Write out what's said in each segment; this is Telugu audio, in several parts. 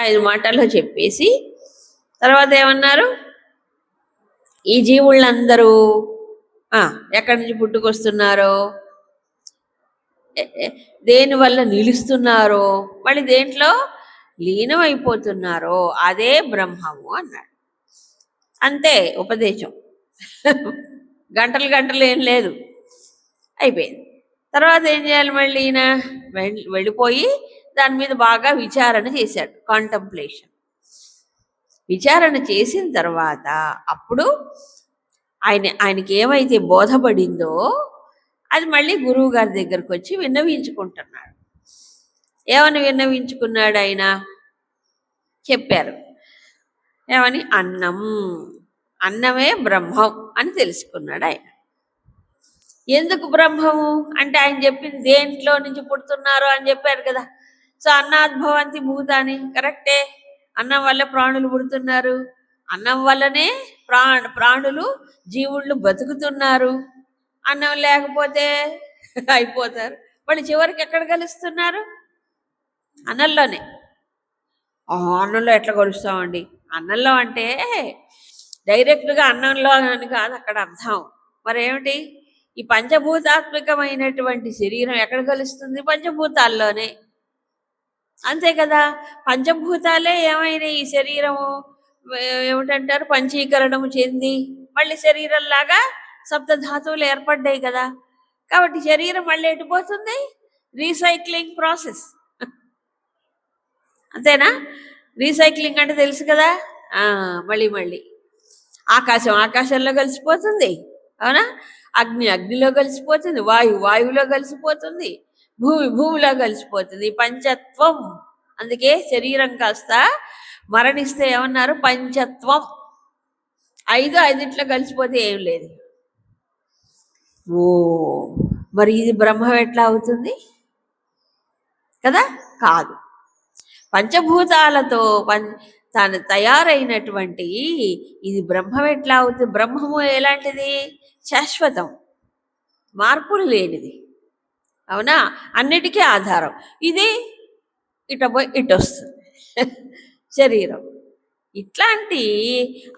5 మాటల్లో చెప్పేసి తర్వాత ఏమన్నారు, ఈ జీవుళ్ళందరూ ఎక్కడి నుంచి పుట్టుకొస్తున్నారో, దేనివల్ల నిలుస్తున్నారో, మళ్ళీ దేంట్లో లీనమైపోతున్నారో అదే బ్రహ్మము అన్నాడు. అంతే ఉపదేశం. గంటలు గంటలు ఏం లేదు, అయిపోయింది. తర్వాత ఏం చేయాలి, మళ్ళీ ఈయన వెళ్ళిపోయి దాని మీద బాగా విచారణ చేశాడు, కాంటంప్లేషన్. విచారణ చేసిన తర్వాత అప్పుడు ఆయనకి ఏమైతే బోధపడిందో అది మళ్ళీ గురువు గారి దగ్గరకు వచ్చి విన్నవించుకుంటున్నాడు. ఏమని విన్నవించుకున్నాడు ఆయన? చెప్పారు ఏమని, అన్నమే బ్రహ్మం అని తెలుసుకున్నాడు ఆయన. ఎందుకు బ్రహ్మము అంటే ఆయన చెప్పింది దేంట్లో నుంచి పుడుతున్నారు అని చెప్పారు కదా. సో అన్నాద్భవంతి భూతాని, కరెక్టే. అన్నం వల్ల ప్రాణులు పుడుతున్నారు, అన్నం వల్లనే ప్రాణులు జీవుళ్ళు బతుకుతున్నారు. అన్నం లేకపోతే అయిపోతారు. మళ్ళీ చివరికి ఎక్కడ కలుస్తున్నారు? అన్నంలోనే. అన్నంలో ఎట్లా కలుస్తామండి? అన్నంలో అంటే డైరెక్ట్గా అన్నంలో అని కాదు అక్కడ అర్థం. మరేమిటి? ఈ పంచభూతాత్మకమైనటువంటి శరీరం ఎక్కడ కలుస్తుంది? పంచభూతాల్లోనే. అంతే కదా. పంచభూతాలే ఏమైనా ఈ శరీరము ఏమిటంటారు, పంచీకరణము చెంది మళ్ళీ శరీరంలాగా సప్తధాతువులు ఏర్పడ్డాయి కదా. కాబట్టి శరీరం మళ్ళీ ఎటుపోతుంది? Recycling process. అంతేనా? రీసైక్లింగ్ అంటే తెలుసు కదా. మళ్ళీ ఆకాశంలో కలిసిపోతుంది, అవునా? అగ్నిలో కలిసిపోతుంది, వాయువులో కలిసిపోతుంది, భూమిలో కలిసిపోతుంది. పంచత్వం. అందుకే శరీరం కాస్త మరణిస్తే ఏమన్నారు? పంచత్వం. 5 కలిసిపోతే ఏం లేదు. మరి ఇది బ్రహ్మం ఎట్లా అవుతుంది కదా? కాదు. పంచభూతాలతో తాను తయారైనటువంటి ఇది బ్రహ్మం ఎట్లా అవుతుంది? బ్రహ్మము ఎలాంటిది? శాశ్వతం, మార్పులు లేనిది, అవునా? అన్నిటికీ ఆధారం. ఇది పోయి ఇటు వస్తుంది శరీరం. ఇట్లాంటి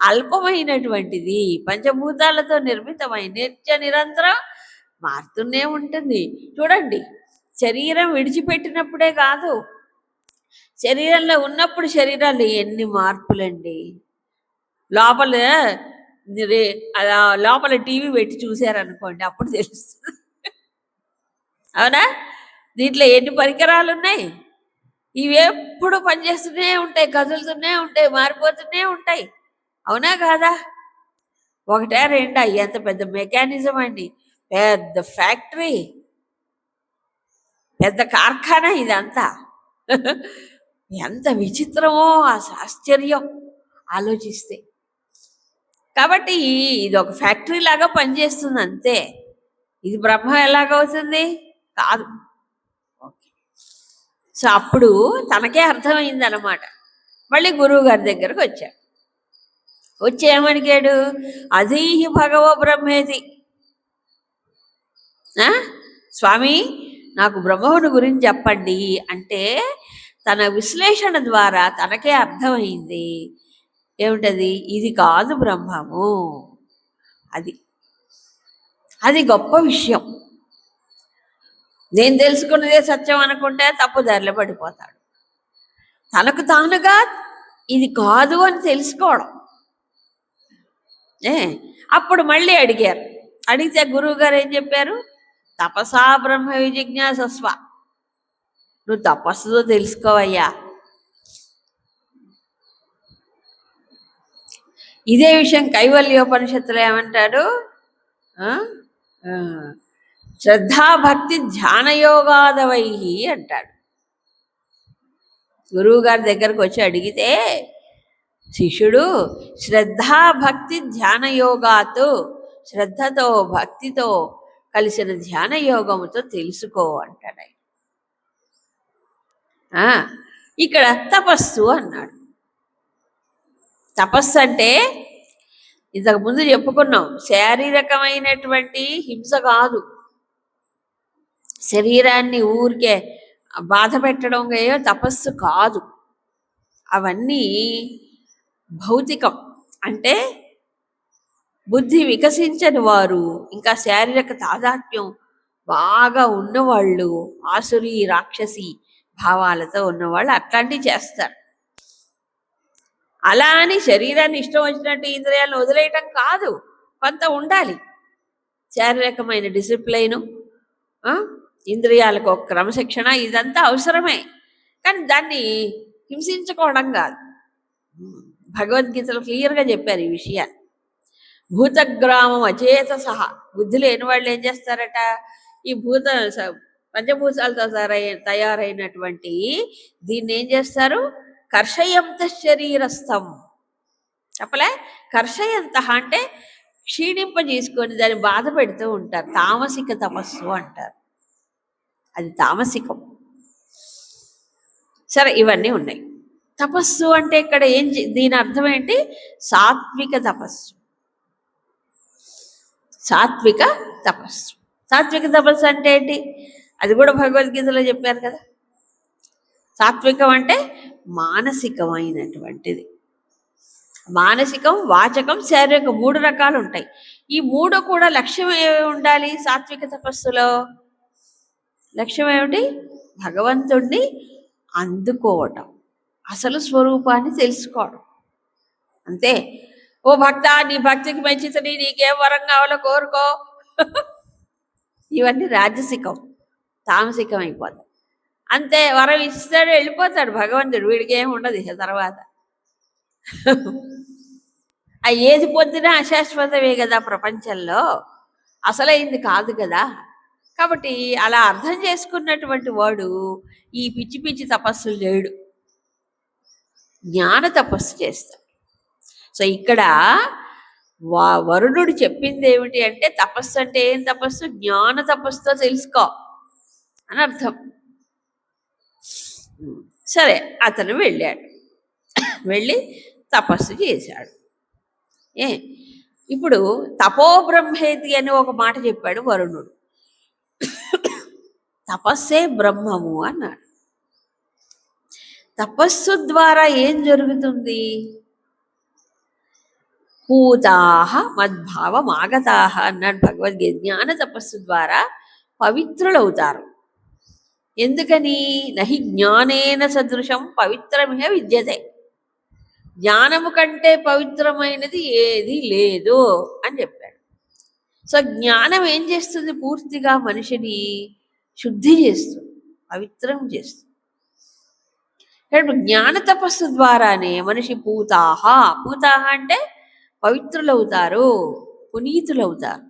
అల్పమైనటువంటిది పంచభూతాలతో నిర్మితమైన నిత్య నిరంతరం మారుతూనే ఉంటుంది. చూడండి, శరీరం విడిచిపెట్టినప్పుడే కాదు, శరీరంలో ఉన్నప్పుడు శరీరాలు ఎన్ని మార్పులండి. లోపల టీవీ పెట్టి చూశారనుకోండి, అప్పుడు తెలుస్తుంది, అవునా? దీంట్లో ఎన్ని పరికరాలు ఉన్నాయి, ఇవి ఎప్పుడు పనిచేస్తూనే ఉంటాయి, కదులుతూనే ఉంటాయి, మారిపోతూనే ఉంటాయి, అవునా కాదా? ఒకటే రెండా? ఎంత పెద్ద మెకానిజం అండి, పెద్ద ఫ్యాక్టరీ, పెద్ద కార్ఖానా ఇదంతా. ఎంత విచిత్రమో ఆశ్చర్యం ఆలోచిస్తే. కాబట్టి ఇది ఒక ఫ్యాక్టరీ లాగా పనిచేస్తుంది అంతే. ఇది బ్రహ్మ ఎలాగవుతుంది? కాదు. ఓకే. సో అప్పుడు తనకే అర్థమైంది అన్నమాట. మళ్ళీ గురువు గారి దగ్గరకు వచ్చాడు. వచ్చి ఏమడిగాడు? అధీహి భగవ బ్రహ్మేతి. స్వామి, నాకు బ్రహ్మవుని గురించి చెప్పండి అంటే తన విశ్లేషణ ద్వారా తనకే అర్థమైంది. ఏమిటది? ఇది కాదు బ్రహ్మము. అది గొప్ప విషయం. నేను తెలుసుకున్నదే సత్యం అనుకుంటే తప్పుదారిలో పడిపోతాడు. తనకు తానుగా ఇది కాదు అని తెలుసుకోవడం. అప్పుడు మళ్ళీ అడిగారు. అడిగితే గురువు గారు ఏం చెప్పారు? తపసా బ్రహ్మ విజిజ్ఞాసస్వ. నువ్వు తపస్సుతో తెలుసుకోవయ్యా. ఇదే విషయం కైవల్యోపనిషత్తులో ఏమంటాడు? శ్రద్ధాభక్తి ధ్యానయోగాదవై అంటాడు. గురువు గారి దగ్గరకు వచ్చి అడిగితే శిష్యుడు శ్రద్ధాభక్తి ధ్యానయోగాతో, శ్రద్ధతో భక్తితో కలిసిన ధ్యాన యోగముతో తెలుసుకో అంటాడు ఆయన. ఇక్కడ తపస్సు అన్నాడు. తపస్సు అంటే ఇంతకు ముందు చెప్పుకున్నాం, శారీరకమైనటువంటి హింస కాదు, శరీరాన్ని ఊరికే బాధ పెట్టడం తపస్సు కాదు. అవన్నీ భౌతికం. అంటే బుద్ధి వికసించని వారు, ఇంకా శారీరక తాదాత్మ్యం బాగా ఉన్నవాళ్ళు, ఆసురి రాక్షసి భావాలతో ఉన్నవాళ్ళు అట్లాంటివి చేస్తారు. అలా అని శరీరాన్ని ఇష్టం వచ్చినట్టు ఇంద్రియాలను వదిలేయటం కాదు, కొంత ఉండాలి. శారీరకమైన డిసిప్లైను, ఇంద్రియాలకు ఒక క్రమశిక్షణ, ఇదంతా అవసరమే. కానీ దాన్ని హింసించుకోవడం కాదు. భగవద్గీతలో క్లియర్గా చెప్పారు ఈ విషయాన్ని. భూతగ్రామం అచేత సహా, బుద్ధి లేని వాళ్ళు ఏం చేస్తారట, ఈ పంచభూతాలతో తయారైనటువంటి దీన్ని ఏం చేస్తారు, కర్షయంత శరీరస్థం. చెప్పలే, కర్షయంత అంటే క్షీణింపజేసుకొని దాన్ని బాధ పెడుతూ ఉంటారు. తామసిక తపస్సు అంటారు, అది తామసికం. సరే, ఇవన్నీ ఉన్నాయి. తపస్సు అంటే ఇక్కడ దీని అర్థం ఏంటి, సాత్విక తపస్సు. సాత్విక తపస్సు. సాత్విక తపస్సు అంటే ఏంటి, అది కూడా భగవద్గీతలో చెప్పారు కదా. సాత్వికం అంటే మానసికమైనటువంటిది. మానసికం, వాచకం, శారీరకం 3 రకాలు ఉంటాయి. ఈ 3 కూడా లక్ష్యం ఏమి ఉండాలి సాత్విక తపస్సులో? లక్ష్యం ఏమిటి, భగవంతుణ్ణి అందుకోవటం, అసలు స్వరూపాన్ని తెలుసుకోవడం. అంతే. ఓ భక్త, నీ భక్తికి మంచిదని నీకేం వరం కావాలో కోరుకో. ఇవన్నీ రాజసికం, తామసికం అయిపోతాయి. అంతే, వరం ఇస్తాడు, వెళ్ళిపోతాడు భగవంతుడు, వీడికి ఏమి ఉండదు తర్వాత. ఏది పొందినా అశాశ్వతమే కదా ప్రపంచంలో, అసలైంది కాదు కదా. కాబట్టి అలా అర్థం చేసుకున్నటువంటి వాడు ఈ పిచ్చి పిచ్చి తపస్సులు చేయడు, జ్ఞాన తపస్సు చేస్తాడు. సో ఇక్కడ వరుణుడు చెప్పింది ఏమిటి అంటే, తపస్సు అంటే ఏం తపస్సు, జ్ఞాన తపస్సుతో తెలుసుకో అని అర్థం. సరే, అతను వెళ్ళాడు, వెళ్ళి తపస్సు చేశాడు. ఇప్పుడు తపోబ్రహ్మేతి అని ఒక మాట చెప్పాడు వరుణుడు. తపస్సే బ్రహ్మము అన్నాడు. తపస్సు ద్వారా ఏం జరుగుతుంది, పూతాహ మద్భావం ఆగతాహ అన్నాడు భగవద్గీత. జ్ఞాన తపస్సు ద్వారా పవిత్రులవుతారు. ఎందుకని, నహి జ్ఞానేన సదృశం పవిత్రమిహ విద్యతే, జ్ఞానము కంటే పవిత్రమైనది ఏది లేదు అని చెప్పాడు. సో జ్ఞానం ఏం చేస్తుంది, పూర్తిగా మనిషిని శుద్ధి చేస్తుంది, పవిత్రం చేస్తుంది. జ్ఞాన తపస్సు ద్వారానే మనిషి పూతాహ అంటే పవిత్రులవుతారు, పునీతులవుతారు.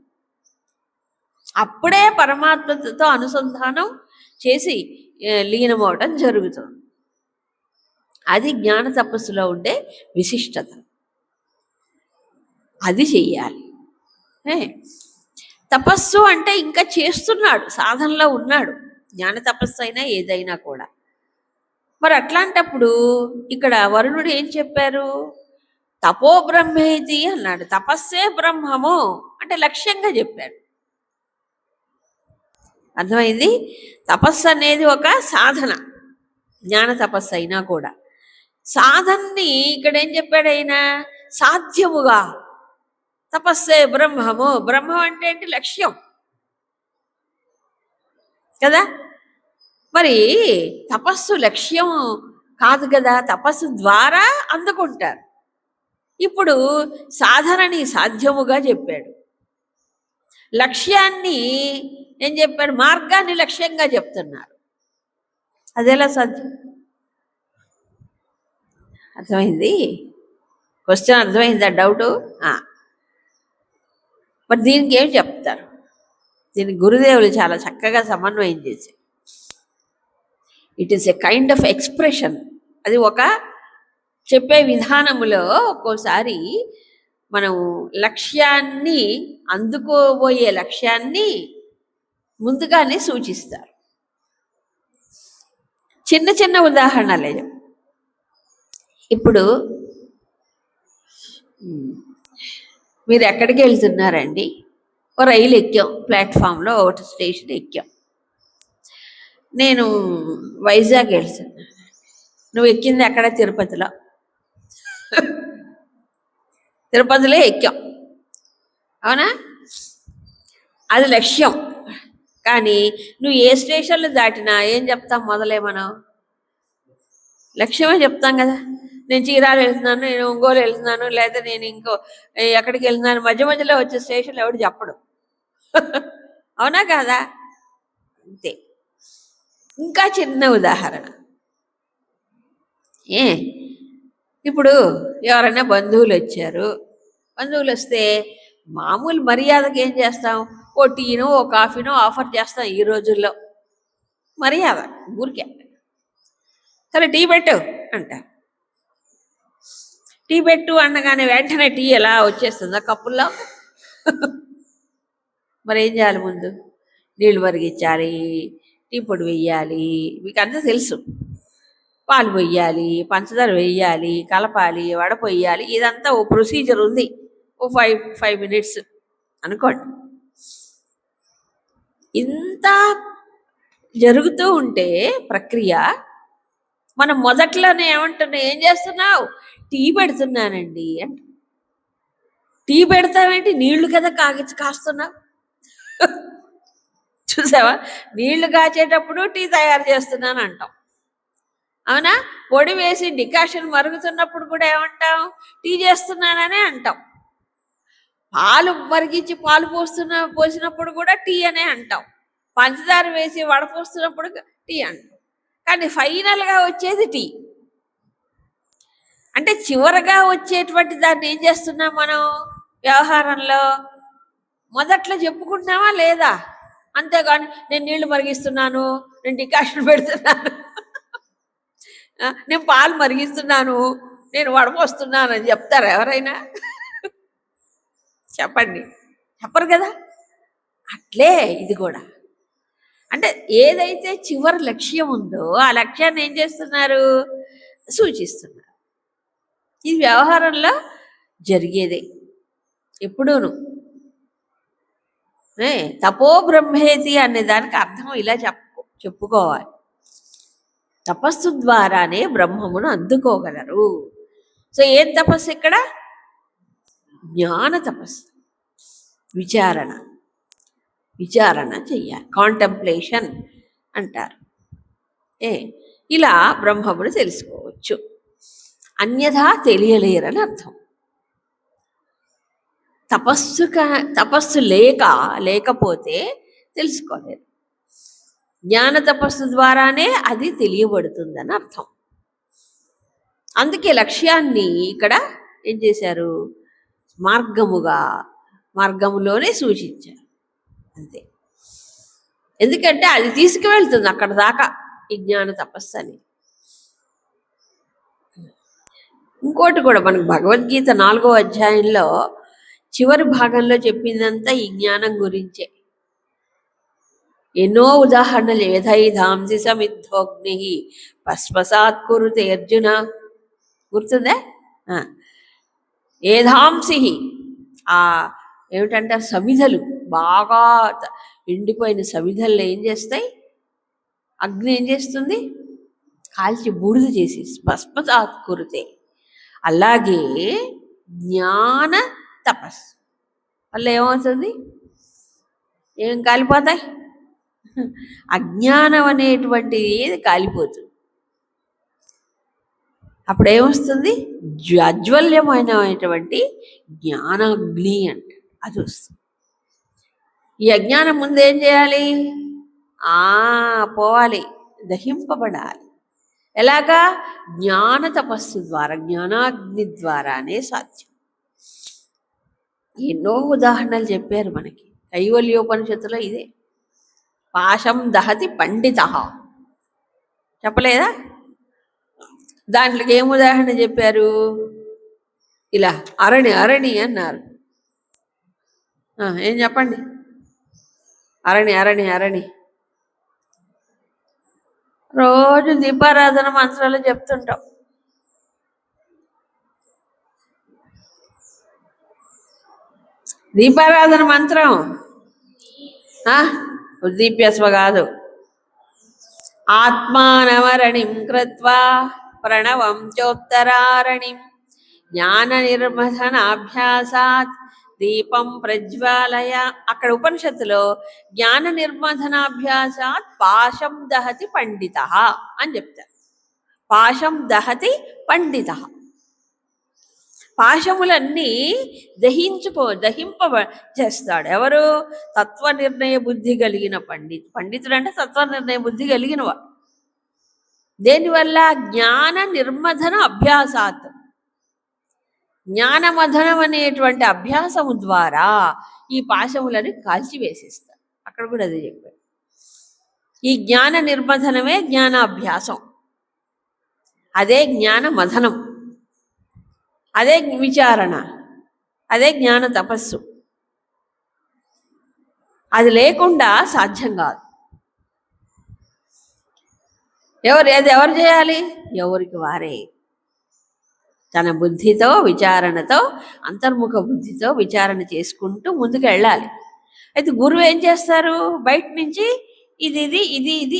అప్పుడే పరమాత్మతో అనుసంధానం చేసి లీనమవడం జరుగుతుంది. అది జ్ఞాన తపస్సులో ఉండే విశిష్టత. అది చెయ్యాలి. తపస్సు అంటే ఇంకా చేస్తున్నాడు, సాధనలో ఉన్నాడు, జ్ఞాన తపస్సు అయినా ఏదైనా కూడా. మరి అట్లాంటప్పుడు ఇక్కడ వరుణుడు ఏం చెప్పారు, తపో బ్రహ్మేతి అన్నాడు. తపస్సే బ్రహ్మము అంటే లక్ష్యంగా చెప్పాడు. అర్థమైంది. తపస్సు అనేది ఒక సాధన, జ్ఞాన తపస్సు అయినా కూడా. సాధనని ఇక్కడ ఏం చెప్పాడు ఆయన, సాధ్యముగా. తపస్సే బ్రహ్మము, బ్రహ్మం అంటే ఏంటి, లక్ష్యం కదా. మరి తపస్సు లక్ష్యం కాదు కదా, తపస్సు ద్వారా అందుకుంటారు. ఇప్పుడు సాధనని సాధ్యముగా చెప్పాడు, లక్ష్యాన్ని ఏం చెప్పాడు, మార్గాన్ని లక్ష్యంగా చెప్తున్నారు. అదెలా సాధ్యం? అర్థమైంది క్వశ్చన్, అర్థమైందా డౌటు? మరి దీనికి ఏం చెప్తారు? దీనికి గురుదేవులు చాలా చక్కగా సమన్వయం చేశారు. It is a kind of expression. అది ఒక చెప్పే విధానములో ఒక్కోసారి మనం లక్ష్యాన్ని, అందుకోబోయే లక్ష్యాన్ని ముందుగానే సూచిస్తారు. చిన్న చిన్న ఉదాహరణలే. ఇప్పుడు మీరు ఎక్కడికి వెళ్తున్నారండి, ఓ రైలు ఎక్కాం, ప్లాట్ఫామ్లో ఒకటి స్టేషన్ ఎక్కాం. నేను వైజాగ్ వెళ్తున్నాను, నువ్వు ఎక్కింది ఎక్కడ? తిరుపతిలో. తిరుపతిలో ఎక్కాం, అవునా? అది లక్ష్యం. కానీ నువ్వు ఏ స్టేషన్లు దాటినా ఏం చెప్తాం? మొదలే మనం లక్ష్యమే చెప్తాం కదా. నేను చీరాలు వెళ్తున్నాను, నేను ఒంగోలు వెళ్తున్నాను, లేదా నేను ఇంకో ఎక్కడికి వెళ్తున్నాను. మధ్య మధ్యలో వచ్చే స్టేషన్లు ఎవడు చెప్పడు. అవునా కాదా? అంతే. ఇంకా చిన్న ఉదాహరణ, ఇప్పుడు ఎవరైనా బంధువులు వచ్చారు. బంధువులు వస్తే మామూలు మర్యాదకి ఏం చేస్తాం? ఓ టీనో ఓ కాఫీనో ఆఫర్ చేస్తాం ఈ రోజుల్లో. మర్యాద ఊరికే. సరే టీ పెట్టు అంట. టీ పెట్టు అనగానే వెంటనే టీ ఎలా వచ్చేస్తుందా కప్పుల్లో? మరి ఏం చేయాలి? ముందు నీళ్ళు మరిగించాలి, టీ పొడి వేయాలి, మీకు అంతా తెలుసు. పాలు వేయాలి, పంచదార వేయాలి, కలపాలి, వడపోయాలి. ఇదంతా ఓ ప్రొసీజర్ ఉంది. ఓ 5 minutes అనుకోండి. ఇంత జరుగుతూ ఉంటే ప్రక్రియ, మనం మొదట్లోనే ఏమంటున్నా? ఏం చేస్తున్నావు? టీ పెడుతున్నానండి అంటే. టీ పెడతావేంటి? నీళ్లు కదా కాస్తున్నావు. చూసావా? నీళ్లు కాచేటప్పుడు టీ తయారు చేస్తున్నాను అంటాం, అవునా? పొడి వేసి డికాషన్ మరుగుతున్నప్పుడు కూడా ఏమంటాం? టీ చేస్తున్నాననే అంటాం. పాలు మరిగించి పాలు పోసినప్పుడు కూడా టీ అనే అంటాం. పంచదార వేసి వడపోస్తున్నప్పుడు టీ అంటాం. కానీ ఫైనల్గా వచ్చేది టీ. అంటే చివరగా వచ్చేటువంటి దాన్ని ఏం చేస్తున్నాం మనం వ్యవహారంలో? మొదట్లో చెప్పుకుంటున్నామా లేదా? అంతేగాని నేను నీళ్లు మరిగిస్తున్నాను, నేను డికాషన్ పెడుతున్నాను, నేను పాలు మరిగిస్తున్నాను, నేను వడపోస్తున్నాను అని చెప్తారా ఎవరైనా? చెప్పండి, చెప్పరు కదా. అట్లే ఇది కూడా. అంటే ఏదైతే చివరి లక్ష్యం ఉందో ఆ లక్ష్యాన్ని ఏం చేస్తున్నారు? సూచిస్తున్నారు. ఇది వ్యవహారంలో జరిగేదే ఎప్పుడూను. తపో బ్రహ్మేతి అనే దానికి అర్థం ఇలా చెప్పుకోవాలి. తపస్సు ద్వారానే బ్రహ్మమును అందుకోగలరు. సో ఏం తపస్సు ఇక్కడ? జ్ఞాన తపస్సు. విచారణ చెయ్యాలి, కాంటెంప్లేషన్ అంటారు. ఇలా బ్రహ్మమును తెలుసుకోవచ్చు. అన్యథా తెలియలేరని అర్థం. తపస్సు లేకపోతే తెలుసుకోలేరు. జ్ఞాన తపస్సు ద్వారానే అది తెలియబడుతుందని అర్థం. అందుకే లక్ష్యాన్ని ఇక్కడ ఏం చేశారు? మార్గములోనే సూచించారు. అంతే. ఎందుకంటే అది తీసుకువెళ్తుంది అక్కడ దాకా, ఈ జ్ఞాన తపస్సు అని. ఇంకోటి కూడా మనకు భగవద్గీత 4వ అధ్యాయంలో చివరి భాగంలో చెప్పిందంతా ఈ జ్ఞానం గురించే. ఎన్నో ఉదాహరణలు. యథైధాంసి సమిద్ధోగ్ని భస్మసాత్ కురుతే అర్జున. గుర్తుందే? ఏధాంసి, ఏమిటంటే సమిధలు, బాగా ఎండిపోయిన సమిధల్లో ఏం చేస్తాయి? అగ్ని ఏం చేస్తుంది? కాల్చి బూడిద చేసి భస్మసాత్ కురుతే. అలాగే జ్ఞాన తపస్సు వల్ల ఏమవుతుంది? ఏం కాలిపోతాయి? అజ్ఞానం అనేటువంటి కాలిపోతుంది. అప్పుడు ఏమొస్తుంది? అజ్వల్యమైనటువంటి జ్ఞానాగ్ని అంటే అది వస్తుంది. ఈ అజ్ఞానం ముందు ఏం చేయాలి? పోవాలి, దహింపబడాలి. ఎలాగా? జ్ఞాన తపస్సు ద్వారా, జ్ఞానాగ్ని ద్వారానే సాధ్యం. ఎన్నో ఉదాహరణలు చెప్పారు మనకి. కైవల్యోపనిషత్తులో ఇదే. పాశం దహతి పండిత చెప్పలేదా? దాంట్లోకి ఏం ఉదాహరణ చెప్పారు? ఇలా అరణి అన్నారు. ఏం చెప్పండి? అరణి రోజు దీపారాధన మంత్రాలు చెప్తుంటాం. దీపారాధన మంత్రం ఉద్దీప్యస్వ కాదు. ఆత్మానమరణిం కృత్వా ప్రణవం చోత్తరారణిం జ్ఞాన నిర్మథనాభ్యాసాత్ దీపం ప్రజ్వాలయ. అక్కడ ఉపనిషత్తులో జ్ఞాన నిర్మథనాభ్యాసాత్ పాశం దహతి పండిత అని చెప్తారు. పాశం దహతి పండిత. పాశములన్నీ దహింప చేస్తాడు ఎవరు? తత్వ నిర్ణయ బుద్ధి కలిగిన పండితుడు అంటే తత్వ నిర్ణయ బుద్ధి కలిగినవాడు. దేనివల్ల? జ్ఞాన నిర్మథన అభ్యాసాత్. జ్ఞానమథనం అనేటువంటి అభ్యాసము ద్వారా ఈ పాశములని కాల్చివేసేస్తారు. అక్కడ కూడా అదే చెప్పారు. ఈ జ్ఞాన నిర్మథనమే జ్ఞానాభ్యాసం, అదే జ్ఞాన మథనం, అదే విచారణ, అదే జ్ఞాన తపస్సు. అది లేకుండా సాధ్యం కాదు. అది ఎవరు చేయాలి? ఎవరికి వారే తన బుద్ధితో విచారణతో అంతర్ముఖ బుద్ధితో విచారణ చేసుకుంటూ ముందుకు వెళ్ళాలి. అయితే గురువు ఏం చేస్తారు? బయట నుంచి ఇది ఇది ఇది ఇది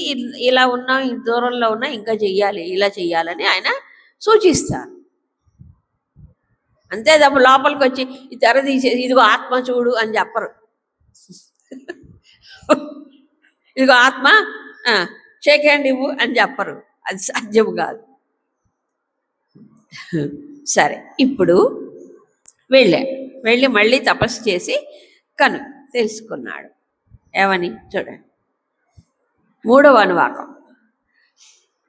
ఇలా ఉన్నా, ఈ దూరంలో ఉన్నా, ఇంకా చెయ్యాలి, ఇలా చెయ్యాలని ఆయన సూచిస్తారు. అంతే తప్ప లోపలికి వచ్చి ఈ తెర తీసేసి ఇదిగో ఆత్మ చూడు అని చెప్పరు. ఇదిగో ఆత్మ షేక్ హ్యాండ్ ఇవ్వు అని చెప్పరు. అది సాధ్యం కాదు. సరే, ఇప్పుడు వెళ్ళి మళ్ళీ తపస్సు చేసి తెలుసుకున్నాడు. ఏమని చూడండి. 3వ అనువాకం.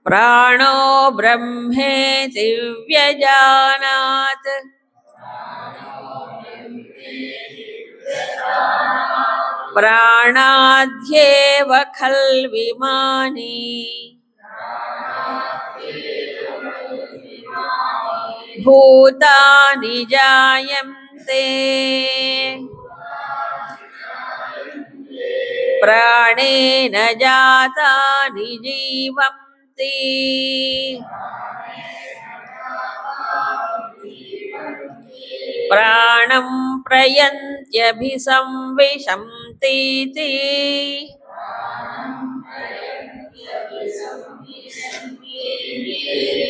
ప్రాణో బ్రహ్మేతి వ్యజానాత్ ప్రాణాధ్యేవ ఖల్విమాని భూతాని జాయంతే ప్రాణేన జాతాని జీవంతి ప్రాణం ప్రయంత్యభిసంవిశంతీతి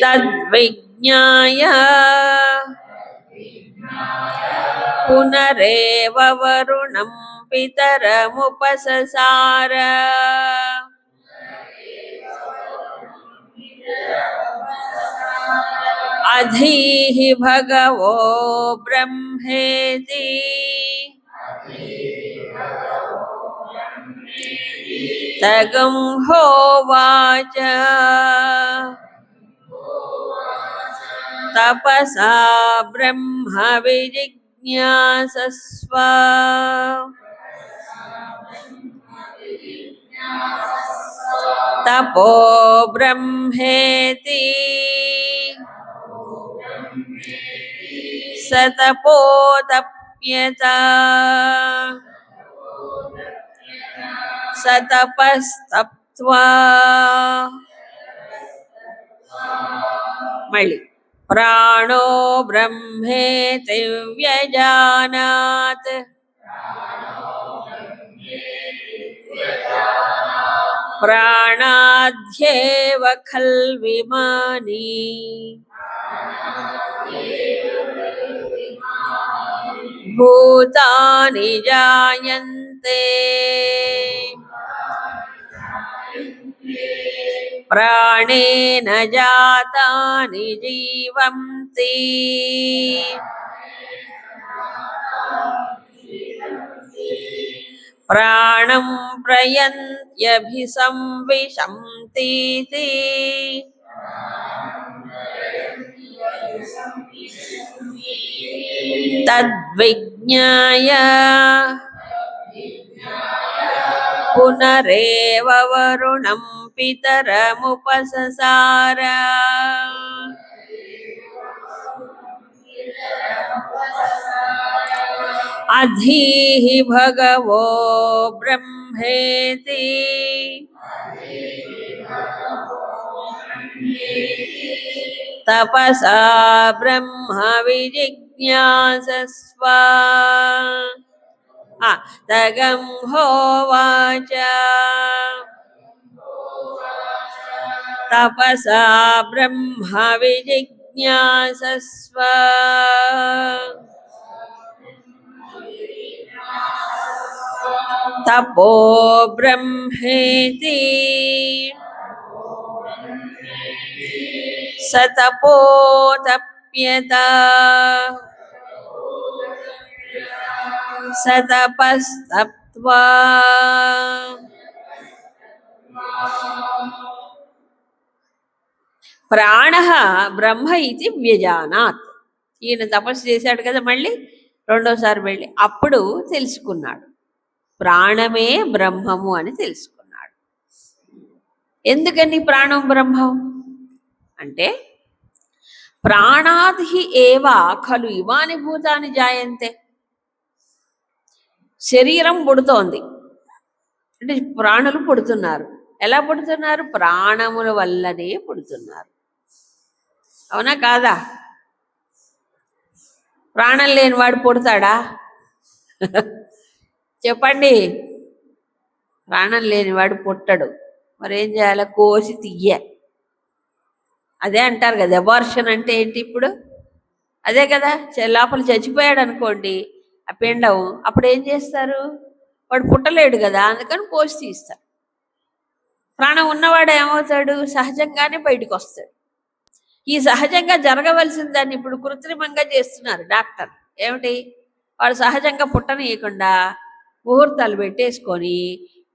తద్విజ్ఞాయ పునరేవ వరుణం పితరముపససార అధీహి భగవో బ్రహ్మేతి తగం హోవాచ తపసా బ్రహ్మ విజిజ్ఞాసస్వ తపో బ్రహ్మేతి సతపోతప్యత సతపస్తప్త్వా. మళ్ళీ ప్రాణో బ్రహ్మేతి వ్యజానాత్ ప్రాణాధ్యేవ ఖల్విమాని భూతాని జాయంతే ప్రాణేన జాతాని జీవంతి ప్రాణం ప్రయంత్యభిసంవిశంతీతి తద్విజ్ఞాయ పునరేవ వరుణం పితరముపససార అధీహి భగవో బ్రహ్మేతి తపసా బ్రహ్మ విజిజ్ఞాసస్వ తగం హోవాచ తపసా బ్రహ్మ విజిజ్ఞాసస్వ తపో బ్రహ్మేతి సతపోతప్యత సతపస్తప్త్వా ప్రాణః బ్రహ్మ ఇది వ్యజానాత్. ఈయన తపస్సు చేశాడు కదా, మళ్ళీ రెండోసారి వెళ్ళి అప్పుడు తెలుసుకున్నాడు ప్రాణమే బ్రహ్మము అని తెలుసుకున్నాడు. ఎందుకని ప్రాణం బ్రహ్మం అంటే ప్రాణాది ఏవ ఖలు ఇమాని భూతాని జాయంతే. శరీరం పుడుతోంది అంటే ప్రాణులు పుడుతున్నారు. ఎలా పుడుతున్నారు? ప్రాణముల వల్లనే పుడుతున్నారు. అవునా కాదా? ప్రాణం లేని వాడు పుడతాడా? చెప్పండి. ప్రాణం లేనివాడు పుట్టడు. మరేం చేయాలి? కోసి తీయ. అదే అంటారు కదా అబార్షన్ అంటే ఏంటి ఇప్పుడు? అదే కదా. లోపల చచ్చిపోయాడు అనుకోండి ఆ పిండం, అప్పుడు ఏం చేస్తారు? వాడు పుట్టలేడు కదా, అందుకని కోసి తీస్తారు. ప్రాణం ఉన్నవాడు ఏమవుతాడు? సహజంగానే బయటకు వస్తాడు. ఈ సహజంగా జరగవలసిన దాన్ని ఇప్పుడు కృత్రిమంగా చేస్తున్నారు డాక్టర్. ఏమిటి? వాడు సహజంగా పుట్టనీయకుండా ముహూర్తాలు పెట్టేసుకొని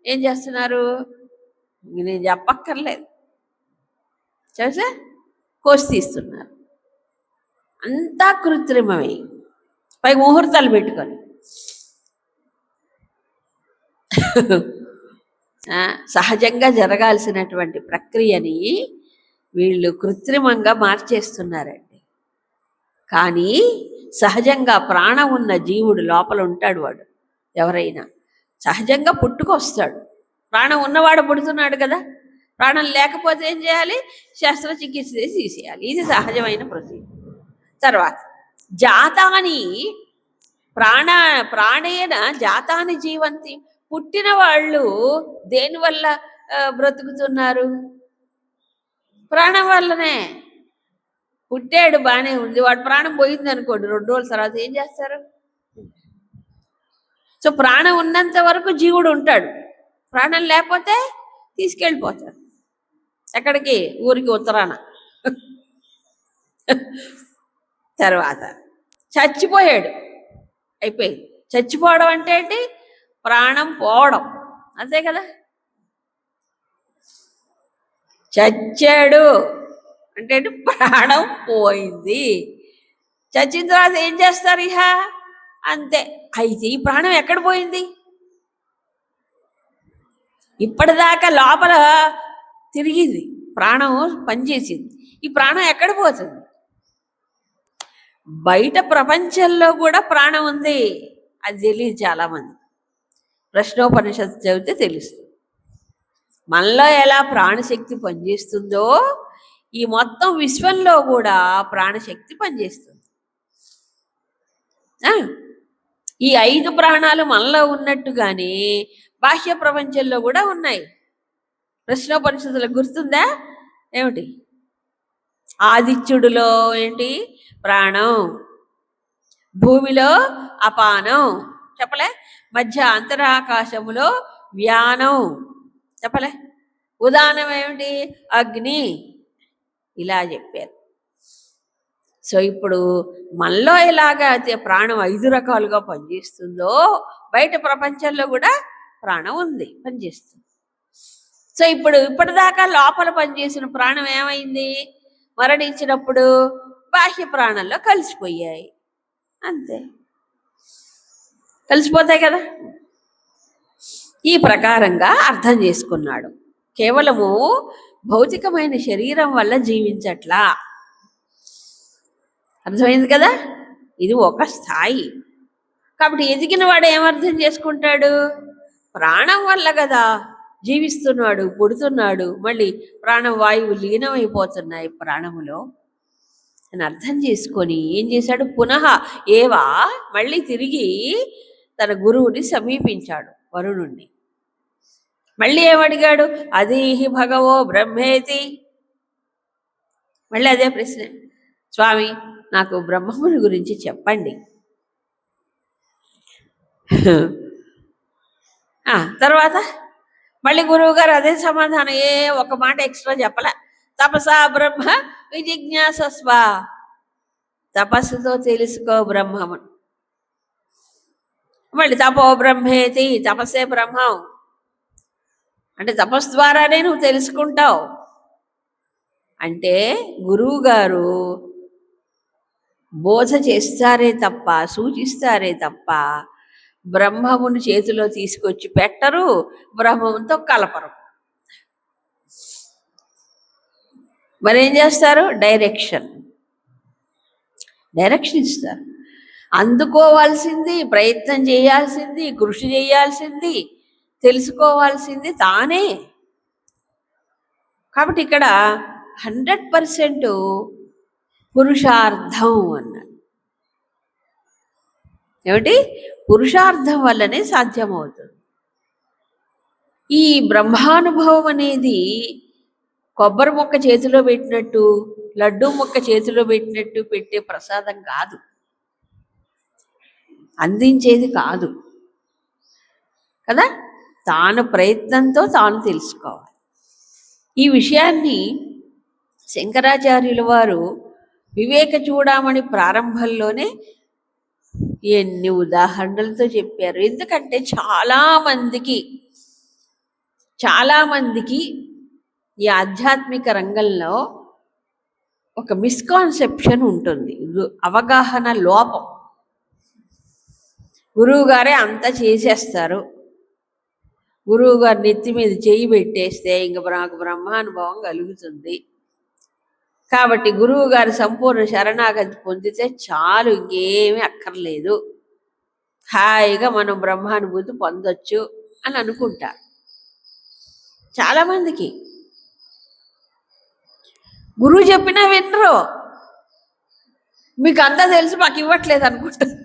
ఏం చేస్తున్నారు? నేను చెప్పక్కర్లేదు, చూసా, కోసి తీస్తున్నారు. అంతా కృత్రిమమే, పై ముహూర్తాలు పెట్టుకొని. సహజంగా జరగాల్సినటువంటి ప్రక్రియని వీళ్ళు కృత్రిమంగా మార్చేస్తున్నారండి. కానీ సహజంగా ప్రాణం ఉన్న జీవుడు లోపల ఉంటాడు. వాడు ఎవరైనా సహజంగా పుట్టుకొస్తాడు. ప్రాణం ఉన్నవాడు పుడుతున్నాడు కదా. ప్రాణం లేకపోతే ఏం చేయాలి? శస్త్రచికిత్స చేసి తీసేయాలి. ఇది సహజమైన ప్రొసీజర్. తర్వాత జాతాని ప్రాణేన జాతాని జీవంతి. పుట్టిన వాళ్ళు దేనివల్ల బ్రతుకుతున్నారు? ప్రాణం వల్లనే. పుట్టాడు బాగానే ఉంది, వాడు ప్రాణం పోయింది అనుకోండి, 2 రోజుల తర్వాత ఏం చేస్తారు? సో ప్రాణం ఉన్నంత వరకు జీవుడు ఉంటాడు. ప్రాణం లేకపోతే తీసుకెళ్ళిపోతాడు. ఎక్కడికి? ఊరికి ఉత్తరాన. తర్వాత చచ్చిపోయాడు, అయిపోయింది. చచ్చిపోవడం అంటే ఏంటి? ప్రాణం పోవడం, అంతే కదా. చచ్చాడు అంటే ప్రాణం పోయింది. చచ్చిన తర్వాత ఏం చేస్తారు? ఇహ అంతే. అయితే ఈ ప్రాణం ఎక్కడ పోయింది? ఇప్పటిదాకా లోపల తిరిగింది, ప్రాణం పనిచేసింది. ఈ ప్రాణం ఎక్కడ పోతుంది? బయట ప్రపంచంలో కూడా ప్రాణం ఉంది, అది తెలియదు చాలామంది. ప్రశ్నోపనిషత్తు చదివితే తెలుస్తుంది. మనలో ఎలా ప్రాణశక్తి పనిచేస్తుందో ఈ మొత్తం విశ్వంలో కూడా ప్రాణశక్తి పనిచేస్తుంది. ఈ 5 ప్రాణాలు మనలో ఉన్నట్టుగానే బాహ్య ప్రపంచంలో కూడా ఉన్నాయి. ప్రశ్నోపనిషత్తులకు గుర్తుందా? ఏమిటి? ఆదిత్యుడిలో ఏంటి? ప్రాణం. భూమిలో అపానం చెప్పలే. మధ్య అంతరాకాశములో వ్యానం చెప్పలే. ఉదానం ఏమిటి? అగ్ని. ఇలా చెప్పారు. సో ఇప్పుడు మనలో ఎలాగా అయితే ప్రాణం 5 రకాలుగా పనిచేస్తుందో బయట ప్రపంచంలో కూడా ప్రాణం ఉంది, పనిచేస్తుంది. సో ఇప్పటిదాకా లోపల పనిచేసిన ప్రాణం ఏమైంది? మరణించినప్పుడు బాహ్య ప్రాణంలో కలిసిపోయాయి, అంతే. కలిసిపోతాయి కదా. ఈ ప్రకారంగా అర్థం చేసుకున్నాడు. కేవలము భౌతికమైన శరీరం వల్ల జీవించట్లా. అర్థమైంది కదా. ఇది ఒక స్థాయి. కాబట్టి ఎదిగిన వాడు ఏమర్థం చేసుకుంటాడు? ప్రాణం వల్ల కదా జీవిస్తున్నాడు, పుడుతున్నాడు, మళ్ళీ ప్రాణం వాయువు లీనమైపోతున్నాయి ప్రాణములో అని అర్థం చేసుకొని ఏం చేశాడు? పునః ఏవా మళ్ళీ తిరిగి తన గురువుని సమీపించాడు, వరుణుణ్ణి. మళ్ళీ ఏమడిగాడు? అదీహి భగవో బ్రహ్మేతి. మళ్ళీ అదే ప్రశ్న, స్వామి నాకు బ్రహ్మముని గురించి చెప్పండి. తర్వాత మళ్ళీ గురువు గారు అదే సమాధానం, ఒక మాట ఎక్స్ట్రా చెప్పలే. తపసా బ్రహ్మ విజిజ్ఞాసస్వ, తపస్సుతో తెలుసుకో బ్రహ్మమును. మళ్ళీ తపో బ్రహ్మేతి, తపస్సే బ్రహ్మం అంటే తపస్సు ద్వారానే నువ్వు తెలుసుకుంటావు. అంటే గురువు గారు బోధ చేస్తారే తప్ప, సూచిస్తారే తప్ప బ్రహ్మముని చేతిలో తీసుకొచ్చి పెట్టరు, బ్రహ్మముతో కలపరు. మరేం చేస్తారు? డైరెక్షన్ ఇస్తారు. అందుకోవాల్సింది, ప్రయత్నం చేయాల్సింది, కృషి చేయాల్సింది, తెలుసుకోవాల్సింది తానే. కాబట్టి ఇక్కడ 100% పురుషార్థం అన్నాడు. ఏమిటి? పురుషార్థం వల్లనే సాధ్యమవుతుంది. ఈ బ్రహ్మానుభవం అనేది కొబ్బరి మొక్క చేతిలో పెట్టినట్టు, లడ్డూ మొక్క చేతిలో పెట్టినట్టు పెట్టే ప్రసాదం కాదు, అందించేది కాదు కదా. తాను ప్రయత్నంతో తాను తెలుసుకోవాలి. ఈ విషయాన్ని శంకరాచార్యుల వారు వివేక చూడమని ప్రారంభంలోనే ఎన్ని ఉదాహరణలతో చెప్పారు. ఎందుకంటే చాలామందికి ఈ ఆధ్యాత్మిక రంగంలో ఒక మిస్కాన్సెప్షన్ ఉంటుంది, అవగాహన లోపం. గురువు గారే అంతా చేసేస్తారు, గురువు గారి నెత్తి మీద చేయి పెట్టేస్తే ఇంక నాకు బ్రహ్మానుభవం కలుగుతుంది, కాబట్టి గురువు గారి సంపూర్ణ శరణాగతి పొందితే చాలు, ఇంకేమీ అక్కర్లేదు, హాయిగా మనం బ్రహ్మానుభూతి పొందొచ్చు అని అనుకుంటారు చాలామందికి. గురువు చెప్పినా వినరు, మీకు అంతా తెలుసు మాకు ఇవ్వట్లేదు అనుకుంటారు.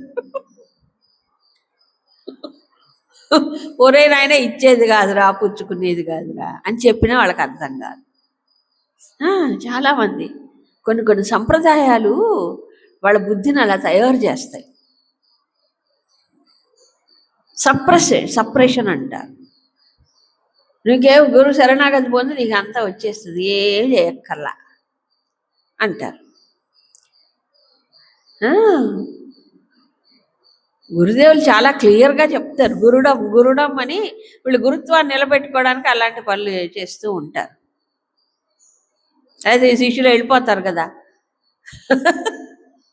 ఒరే నాయన ఇచ్చేది కాదురా, పుచ్చుకునేది కాదురా అని చెప్పినా వాళ్ళకి అర్థం కాదు. చాలామంది కొన్ని సంప్రదాయాలు వాళ్ళ బుద్ధిని అలా తయారు చేస్తాయి. సప్రెషన్ అంటారు. నీకేం గురువు శరణాగతి పొంది నీకు అంతా వచ్చేస్తుంది, ఏం చేయక్కర్లా అంటారు. గురుదేవులు చాలా క్లియర్గా చెప్తారు, గురుడం అని. వీళ్ళు గురుత్వాన్ని నిలబెట్టుకోవడానికి అలాంటి పనులు చేస్తూ ఉంటారు. అయితే శిష్యులు వెళ్ళిపోతారు కదా,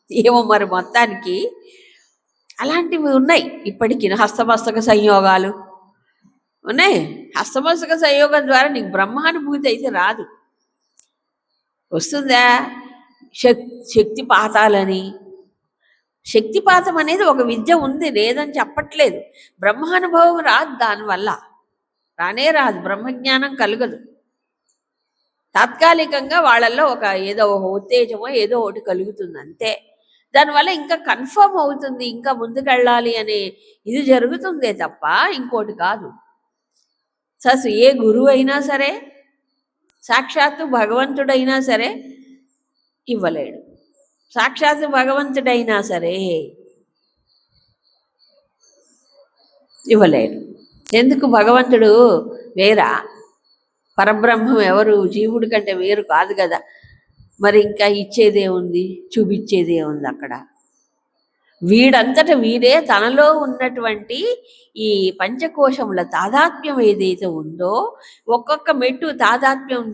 ఏమో మరి. మొత్తానికి అలాంటివి ఉన్నాయి ఇప్పటికీ. హస్తమస్తక సంయోగాలు ఉన్నాయి. హస్తమస్తక సంయోగం ద్వారా నీకు బ్రహ్మానుభూతి అయితే రాదు. వస్తుందా? శక్తిపాతాలని. శక్తిపాతం అనేది ఒక విద్య ఉంది, లేదని చెప్పట్లేదు. బ్రహ్మానుభవం రాదు, దానివల్ల రాదు, బ్రహ్మజ్ఞానం కలగదు. తాత్కాలికంగా వాళ్ళల్లో ఏదో ఒక ఉత్తేజమో ఏదో ఒకటి కలుగుతుంది అంతే. దానివల్ల ఇంకా కన్ఫర్మ్ అవుతుంది, ఇంకా ముందుకెళ్ళాలి అనే ఇది జరుగుతుందే తప్ప ఇంకోటి కాదు. అసలు ఏ గురువు అయినా సరే, సాక్షాత్తు భగవంతుడైనా సరే ఇవ్వలేడు. సాక్షాత్తు భగవంతుడైనా సరే ఇవ్వలేడు. ఎందుకు? భగవంతుడు వేరా? పరబ్రహ్మం ఎవరు? జీవుడి కంటే వేరు కాదు కదా. మరి ఇంకా ఇచ్చేదే ఉంది, చూపించేదే ఉంది అక్కడ. వీడంతట వీడే తనలో ఉన్నటువంటి ఈ పంచకోశముల తాదాత్మ్యం ఏదైతే ఉందో, ఒక్కొక్క మెట్టు తాదాత్మ్యం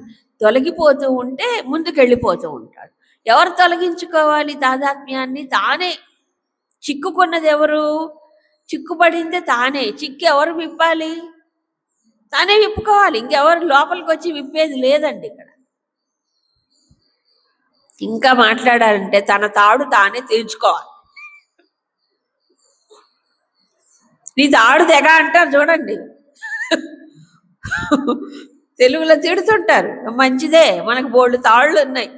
తొలగిపోతూ ఉంటే ముందుకెళ్ళిపోతూ ఉంటాడు. ఎవరు తొలగించుకోవాలి తాదాత్మ్యాన్ని? తానే. చిక్కుకున్నది ఎవరు? చిక్కుపడిందే తానే. చిక్కు ఎవరు విప్పాలి? తానే విప్పుకోవాలి. ఇంకెవరు లోపలికి వచ్చి విప్పేది లేదండి ఇక్కడ. ఇంకా మాట్లాడాలంటే తన తాడు తానే తీర్చుకోవాలి. నీ తాడు తెగ అంటారు చూడండి, తెలుగులో తిడుతుంటారు. మంచిదే, మనకు బోల్డ్ తాళ్ళు ఉన్నాయి.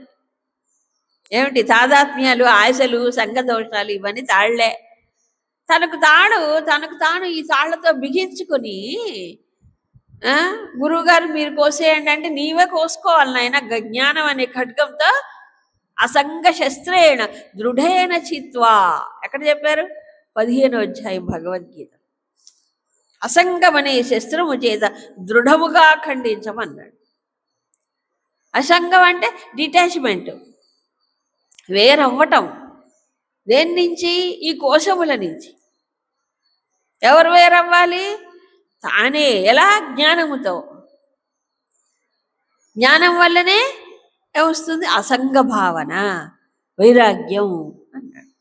ఏమిటి? తాదాత్మ్యాలు, ఆశలు, సంఘదోషాలు, ఇవన్నీ తాళ్లే. తనకు తాను ఈ తాళ్లతో బిగించుకుని, గురువుగారు మీరు కోసేయండి అంటే నీవే కోసుకోవాలి నాయన. జ్ఞానం అనే ఖడ్గంతో అసంగ శస్త్రేణ దృఢేన చిత్వా. ఎక్కడ చెప్పారు? 15వ అధ్యాయం భగవద్గీత. అసంగం అనే శస్త్రము చేత దృఢముగా ఖండించమన్నాడు. అసంగం అంటే డిటాచ్మెంట్, వేరవ్వటం. దేని నుంచి? ఈ కోశముల నుంచి. ఎవరు వేరవ్వాలి? తానే. ఎలా? జ్ఞానముతో. జ్ఞానం వల్లనే ఏమొస్తుంది? అసంగ భావన, వైరాగ్యం అన్నాడు.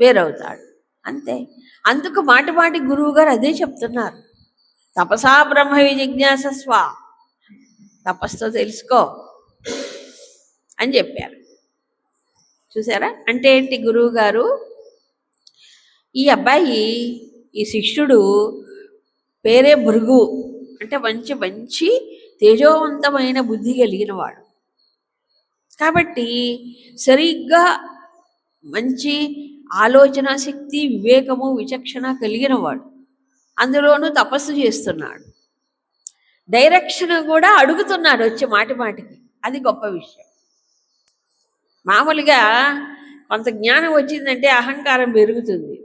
వేరవుతాడు అంతే. అందుకు మాటి మాటి గురువు గారు అదే చెప్తున్నారు. తపసా బ్రహ్మ విజిజ్ఞాసస్వ, తపస్సుతో తెలుసుకో అని చెప్పారు. చూసారా? అంటే ఏంటి? గురువు గారు ఈ అబ్బాయి, ఈ శిష్యుడు పేరే భృగు, అంటే మంచి మంచి తేజోవంతమైన బుద్ధి కలిగిన వాడు. కాబట్టి సరిగ్గా మంచి ఆలోచన శక్తి, వివేకము, విచక్షణ కలిగిన వాడు. అందులోనూ తపస్సు చేస్తున్నాడు. డైరెక్షన్ కూడా అడుగుతున్నాడు వచ్చి మాటి మాటికి. అది గొప్ప విషయం. మామూలుగా కొంత జ్ఞానం వచ్చిందంటే అహంకారం పెరుగుతుంది.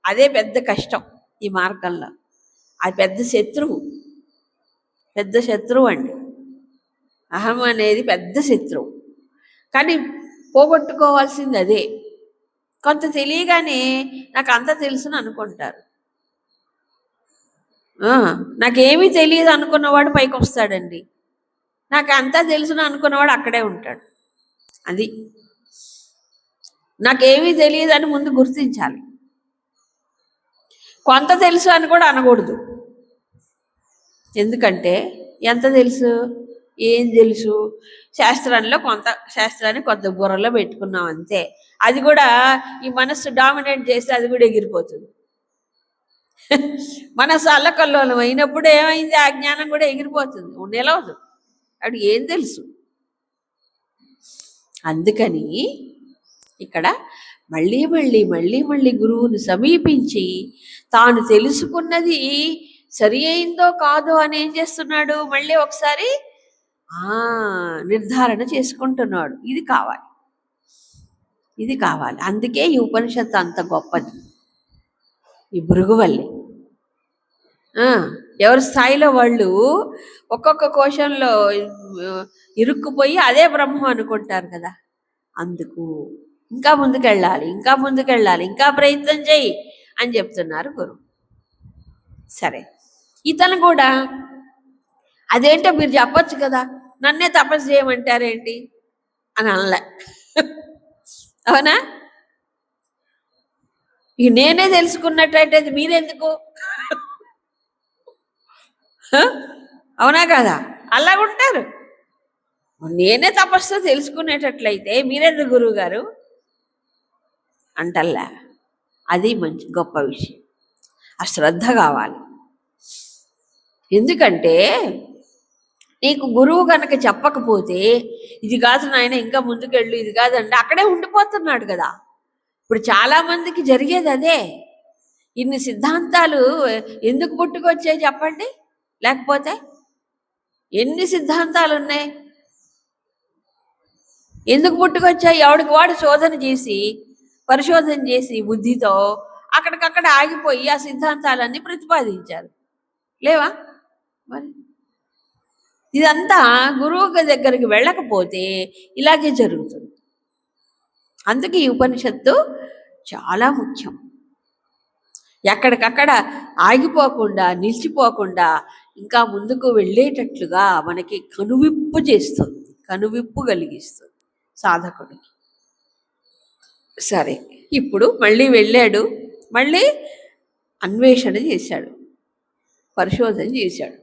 అదే పెద్ద కష్టం ఈ మార్గంలో. అది పెద్ద శత్రువు, పెద్ద శత్రువు అండి. అహం అనేది పెద్ద శత్రువు. కానీ పోగొట్టుకోవాల్సింది అదే. కొంత తెలియగానే నాకు అంత తెలుసుని అనుకుంటారు. నాకేమీ తెలియదు అనుకున్నవాడు పైకి వస్తాడండి. నాకు అంతా తెలుసుని అనుకున్నవాడు అక్కడే ఉంటాడు. అది నాకేమీ తెలియదు అని ముందు గుర్తించాలి. కొంత తెలుసు అని కూడా అనకూడదు. ఎందుకంటే ఎంత తెలుసు? ఏం తెలుసు? శాస్త్రంలో కొంత, శాస్త్రాన్ని కొంత బుర్రలో పెట్టుకున్నాం అంతే. అది కూడా ఈ మనస్సు డామినేట్ చేస్తే అది కూడా ఎగిరిపోతుంది. మనసు అల్లకల్లోలం అయినప్పుడు ఏమైంది? ఆ జ్ఞానం కూడా ఎగిరిపోతుంది, నిలవదు. అప్పుడు ఏం తెలుసు? అందుకని ఇక్కడ మళ్ళీ మళ్ళీ మళ్ళీ మళ్ళీ గురువుని సమీపించి తాను తెలుసుకున్నది సరి అయిందో కాదో అని ఏం చేస్తున్నాడు? మళ్ళీ ఒకసారి నిర్ధారణ చేసుకుంటున్నాడు. ఇది కావాలి, ఇది కావాలి. అందుకే ఈ ఉపనిషత్తు అంత గొప్పది. ఈ భృగువల్లి ఎవరి స్థాయిలో వాళ్ళు ఒక్కొక్క కోశంలో ఇరుక్కుపోయి అదే బ్రహ్మం అనుకుంటారు కదా. అందుకు ఇంకా ముందుకెళ్ళాలి, ఇంకా ముందుకెళ్ళాలి, ఇంకా ప్రయత్నం చేయి అని చెప్తున్నారు గురువు. సరే, ఇతను కూడా అదేంటో మీరు చెప్పొచ్చు కదా, నన్నే తపస్సు చేయమంటారేంటి అని అనలే. అవునా? ఇక నేనే తెలుసుకున్నట్టయితే మీరెందుకు? అవునా కదా? అలాగుంటారు. నేనే తపస్సు తెలుసుకునేటట్లయితే మీరెందుకు గురువు గారు అంటల్లా. అది మంచి గొప్ప విషయం. ఆ శ్రద్ధ కావాలి. ఎందుకంటే నీకు గురువు కనుక చెప్పకపోతే ఇది కాదు నాయన ఇంకా ముందుకెళ్ళు, ఇది కాదంటే అక్కడే ఉండిపోతున్నాడు కదా. ఇప్పుడు చాలామందికి జరిగేది అదే. ఇన్ని సిద్ధాంతాలు ఎందుకు పుట్టుకొచ్చాయి చెప్పండి? లేకపోతే ఎన్ని సిద్ధాంతాలు ఉన్నాయి, ఎందుకు పుట్టుకొచ్చాయి? ఎవడికి వాడు శోధన చేసి, పరిశోధన చేసి బుద్ధితో అక్కడికక్కడ ఆగిపోయి ఆ సిద్ధాంతాలన్నీ ప్రతిపాదించారు. లేవా? మరి ఇదంతా గురువు దగ్గరికి వెళ్ళకపోతే ఇలాగే జరుగుతుంది. అందుకే ఈ ఉపనిషత్తు చాలా ముఖ్యం. ఎక్కడికక్కడ ఆగిపోకుండా, నిలిచిపోకుండా ఇంకా ముందుకు వెళ్ళేటట్లుగా మనకి కనువిప్పు చేస్తుంది, కనువిప్పు కలిగిస్తుంది సాధకుడికి. సరే, ఇప్పుడు మళ్ళీ వెళ్ళాడు, మళ్ళీ అన్వేషణ చేశాడు, పరిశోధన చేశాడు.